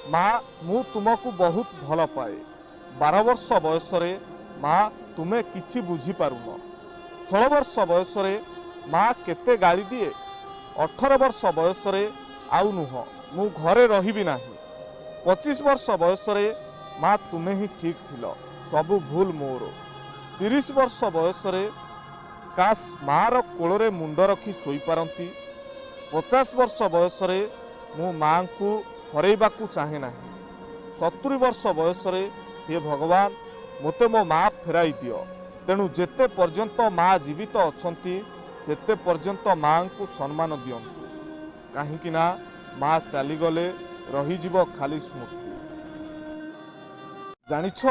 माँ मु तुमको बहुत भल पाए। 12 वर्ष बयस माँ तुम्हें किछि बुझी पारुन। 16 वर्ष बयस माँ केते गाली दिए। 18 वर्ष बयस आउ नुह मु घरे रहिबी नाही। 25 वर्ष बयस माँ तुम्हें ही ठीक थिल, सबु भूल मोर। 30 वर्ष बयस काश मार कोଳରେ मुंड रखी सोई पारंती। 50 वर्ष बयस मु माँ को हरैबाकू चाहे ना। 70 वर्ष बयस हे भगवान मोते मो माँ फेराई दियो। तेणु जेते पर्यंत माँ जीवित अछंती सेते पर्यंत माँ को सम्मान दियंतु, काहींकि ना माँ चलीगले रहीजिव खाली स्मृति। जानिछ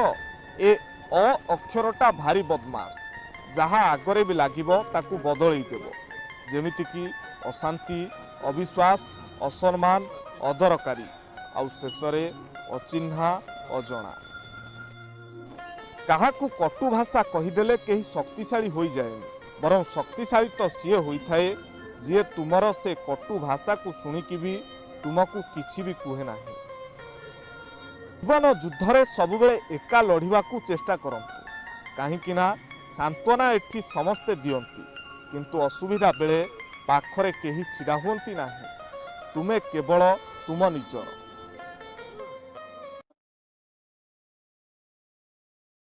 ए अ अक्षरटा भारी बदमाश, जहाँ आगरे भी लागिब ताकू बदलई देव। जेमिति कि अशांति, अविश्वास, असम्मान, अदरकारी, आउ शेषरे अचिन्हा, अजणा। काहाकू कटु भाषा कहीदेले कहीं शक्तिशाली हो जाए, बरं शक्तिशाली तो सीए होइथाए जी तुमर से कटु भाषा को शुणिकी भी तुमको किछि भी कहे ना। जीवन युद्ध रे सबुबेले एका लढ़िबाकू चेष्टा करंतु, काहींकि ना सांत्वना एठी समस्ते दियंती, किंतु असुविधा बेले पाखरे केही छिड़ा हुअंती नाही। तुमे केवल तुम निजर।